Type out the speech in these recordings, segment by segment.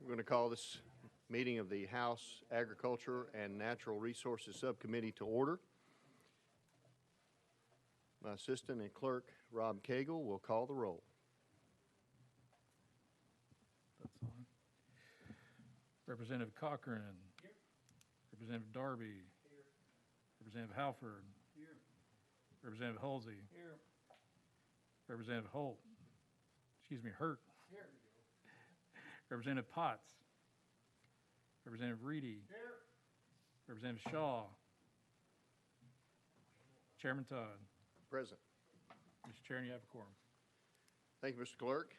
We're going to call this meeting of the House Agriculture and Natural Resources Subcommittee to order. My assistant and clerk, Rob Cagle, will call the roll. That's on. Representative Cochran. Here. Representative Darby. Here. Representative Halford. Here. Representative Halsey. Here. Representative Hurt. Here. Representative Potts. Representative Reedy. Here. Representative Shaw. Chairman Todd. Present. Mr. Chairman, you have a quorum. Thank you, Mr. Clerk.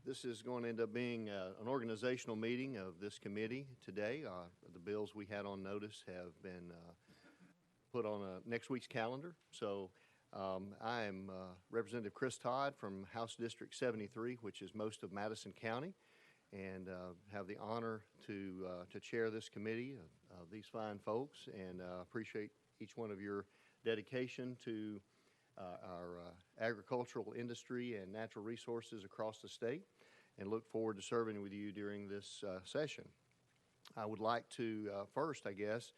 This is going to end up being an organizational meeting of this committee today. The bills we had on notice have been put on next week's calendar. So I am Representative Chris Todd from House District 73, which is most of Madison County, and have the honor to chair this committee of these fine folks, and appreciate each one of your dedication to our agricultural industry and natural resources across the state, and look forward to serving with you during this session. I would like to first, I guess,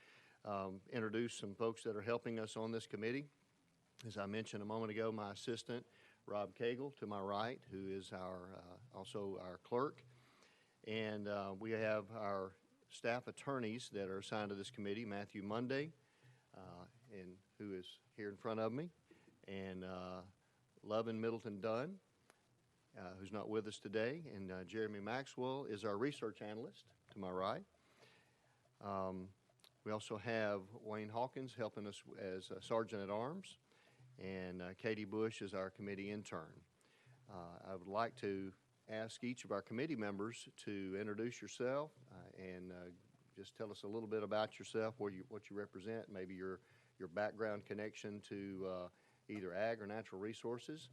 introduce some folks that are helping us on this committee. As I mentioned a moment ago, my assistant, Rob Cagle, to my right, who is also our clerk. And we have our staff attorneys that are assigned to this committee, Matthew Monday, and who is here in front of me, and Lovin Middleton Dunn, who's not with us today, and Jeremy Maxwell is our research analyst to my right. We also have Wayne Hawkins helping us as Sergeant at Arms, and Katie Bush is our committee intern. I would like to ask each of our committee members to introduce yourself and just tell us a little bit about yourself, what you represent, maybe your background connection to either ag or natural resources.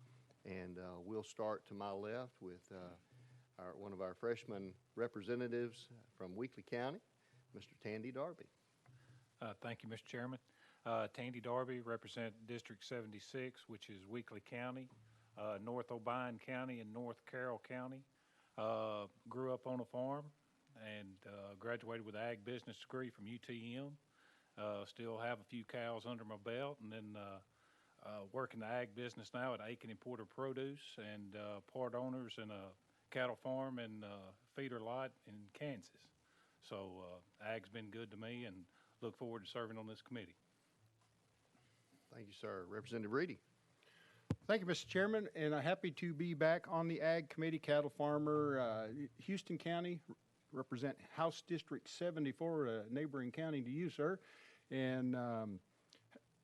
And we'll start to my left with one of our freshman representatives from Weakley County, Mr. Tandy Darby. Thank you, Mr. Chairman. Tandy Darby, represent District 76, which is Weakley County, North Obion County, and North Carroll County. Grew up on a farm and graduated with an ag business degree from UTM. Still have a few cows under my belt, and then work in the ag business now at Aiken Importer Produce, and part owners in a cattle farm and feeder lot in Kansas. So ag's been good to me, and look forward to serving on this committee. Thank you, sir. Representative Reedy. Thank you, Mr. Chairman, and I'm happy to be back on the Ag Committee, cattle farmer, Houston County, represent House District 74, a neighboring county to you, sir. And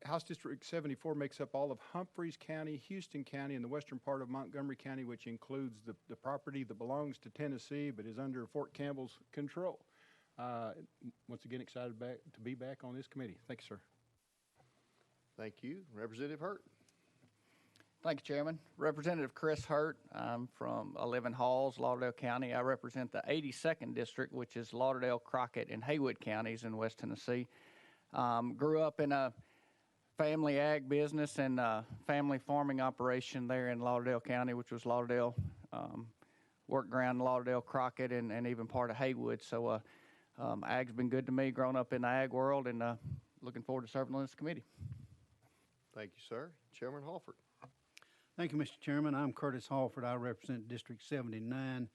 House District 74 makes up all of Humphreys County, Houston County, and the western part of Montgomery County, which includes the property that belongs to Tennessee but is under Fort Campbell's control. Once again, excited to be back on this committee. Thank you, sir. Thank you. Representative Hurt. Thank you, Chairman. Representative Chris Hurt. I'm from 11 Halls, Lauderdale County. I represent the 82nd District, which is Lauderdale, Crockett, and Haywood counties in West Tennessee. Grew up in a family ag business and a family farming operation there in Lauderdale County, which was Lauderdale, work ground Lauderdale, Crockett, and even part of Haywood. So ag's been good to me, growing up in the ag world, and looking forward to serving on this committee. Thank you, sir. Chairman Halford. Thank you, Mr. Chairman. I'm Curtis Halford. I represent District 79,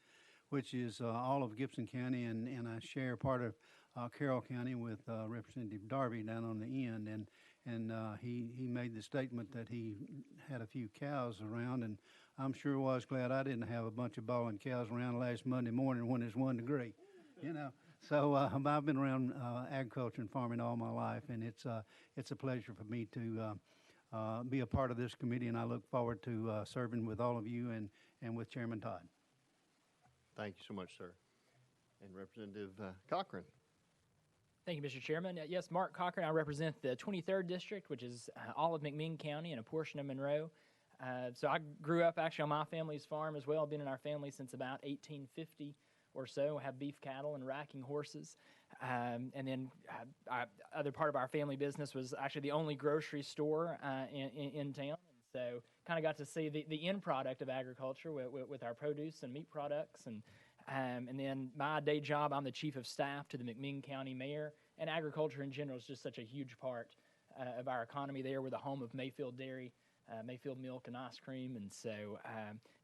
which is all of Gibson County, and I share part of Carroll County with Representative Darby down on the end. And he made the statement that he had a few cows around, and I'm sure was glad I didn't have a bunch of bawling cows around last Monday morning when it's 1 degree, you know. So I've been around agriculture and farming all my life, and it's a pleasure for me to be a part of this committee, and I look forward to serving with all of you and with Chairman Todd. Thank you so much, sir. And Representative Cochran. Thank you, Mr. Chairman. Yes, Mark Cochran. I represent the 23rd District, which is all of McMinn County and a portion of Monroe. So I grew up actually on my family's farm as well. I've been in our family since about 1850 or so. I have beef cattle and racking horses. And then other part of our family business was actually the only grocery store in town. And so kind of got to see the end product of agriculture with our produce and meat products. And And then my day job, I'm the chief of staff to the McMinn County mayor, and agriculture in general is just such a huge part of our economy there. We're the home of Mayfield Dairy, Mayfield Milk and Ice Cream, and so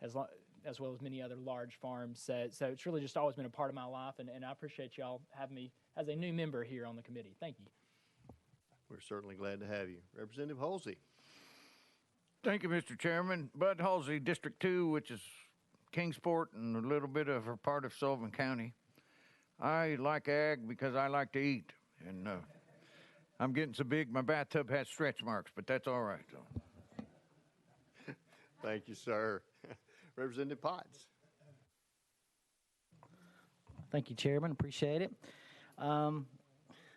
as well as many other large farms. So it's really just always been a part of my life, and I appreciate y'all having me as a new member here on the committee. Thank you. We're certainly glad to have you. Representative Halsey. Thank you, Mr. Chairman. Bud Halsey, District 2, which is Kingsport and a little bit of a part of Sullivan County. I like ag because I like to eat, and I'm getting so big my bathtub has stretch marks, but that's all right. Thank you, sir. Representative Potts. Thank you, Chairman. Appreciate it.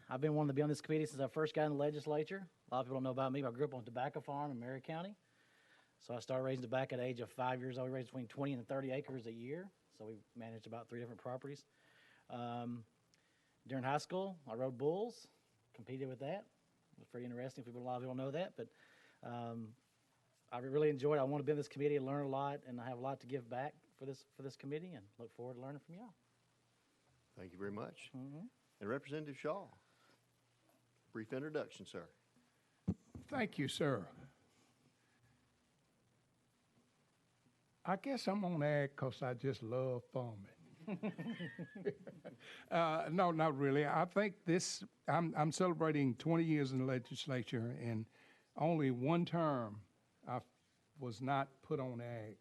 I've been wanting to be on this committee since I first got in the legislature. A lot of people don't know about me, but I grew up on a tobacco farm in Mary County. So I started raising tobacco at the age of 5 years old. We raised between 20 and 30 acres a year. So we managed about 3 different properties. During high school, I rode bulls, competed with that. It was pretty interesting. A lot of people know that, but I really enjoyed it. I want to be in this committee and learn a lot, and I have a lot to give back for this committee, and look forward to learning from y'all. Thank you very much. Mm-hmm. And Representative Shaw. Brief introduction, sir. Thank you, sir. I guess I'm on ag because I just love farming. No, not really. I think I'm celebrating 20 years in the legislature, and only one term I was not put on ag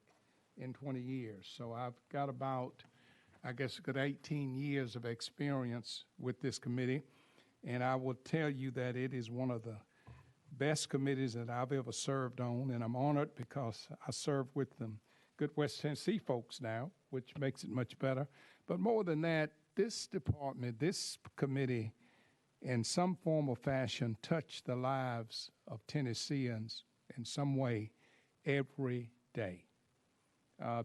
in 20 years. So I've got about, I guess, a good 18 years of experience with this committee. And I will tell you that it is one of the best committees that I've ever served on, and I'm honored because I serve with them good West Tennessee folks now, which makes it much better. But more than that, this department, this committee, in some form or fashion, touch the lives of Tennesseans in some way every day,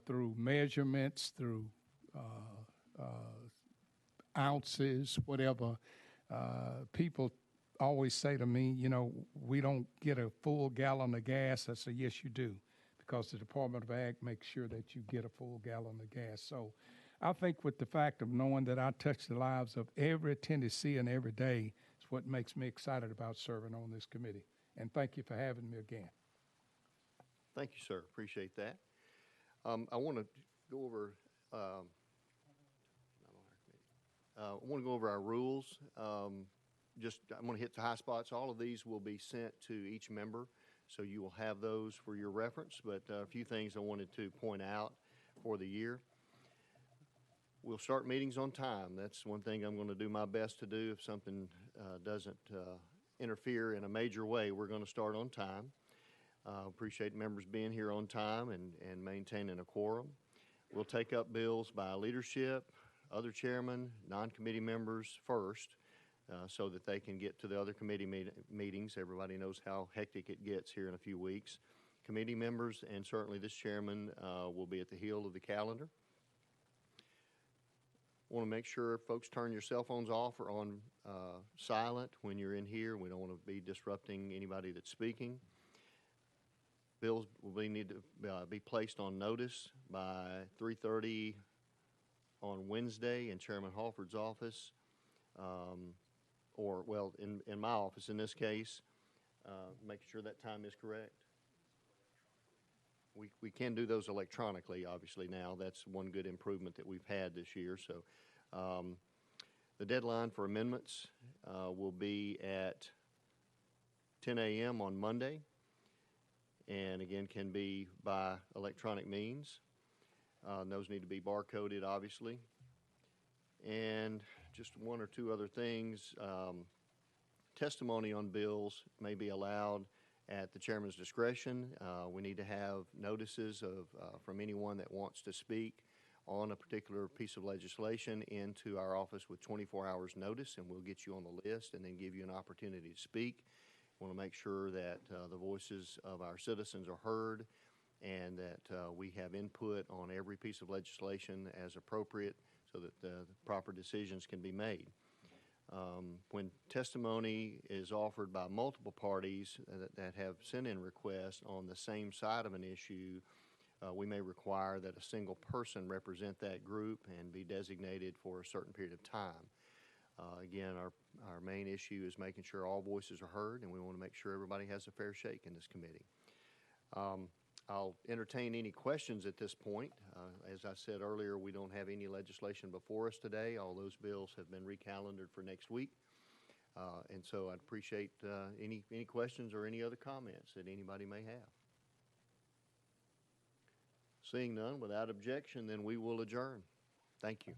through measurements, through ounces, whatever. People always say to me, you know, we don't get a full gallon of gas. I say, yes, you do, because the Department of Ag makes sure that you get a full gallon of gas. So I think with the fact of knowing that I touch the lives of every Tennessean every day is what makes me excited about serving on this committee. And thank you for having me again. Thank you, sir. Appreciate that. I want to go over our rules. I'm going to hit the high spots. All of these will be sent to each member, so you will have those for your reference. But a few things I wanted to point out for the year. We'll start meetings on time. That's one thing I'm going to do my best to do. If something doesn't interfere in a major way, we're going to start on time. Appreciate members being here on time and maintaining a quorum. We'll take up bills by leadership, other chairmen, non-committee members first, so that they can get to the other committee meetings. Everybody knows how hectic it gets here in a few weeks. Committee members and certainly this chairman will be at the heel of the calendar. Want to make sure folks turn your cell phones off or on silent when you're in here. We don't want to be disrupting anybody that's speaking. Bills will need to be placed on notice by 3:30 on Wednesday in Chairman Halford's office, or, well, in my office in this case, making sure that time is correct. We can do those electronically, obviously, now. That's one good improvement that we've had this year. So the deadline for amendments will be at 10 a.m. on Monday, and again can be by electronic means. Those need to be barcoded, obviously. And just one or two other things. Testimony on bills may be allowed at the chairman's discretion. We need to have notices from anyone that wants to speak on a particular piece of legislation into our office with 24 hours notice, and we'll get you on the list and then give you an opportunity to speak. We want to make sure that the voices of our citizens are heard and that we have input on every piece of legislation as appropriate so that the proper decisions can be made. When testimony is offered by multiple parties that have sent in requests on the same side of an issue, we may require that a single person represent that group and be designated for a certain period of time. Again, our main issue is making sure all voices are heard, and we want to make sure everybody has a fair shake in this committee. I'll entertain any questions at this point. As I said earlier, we don't have any legislation before us today. All those bills have been recalendared for next week. And so I'd appreciate any questions or any other comments that anybody may have. Seeing none, without objection, then we will adjourn. Thank you.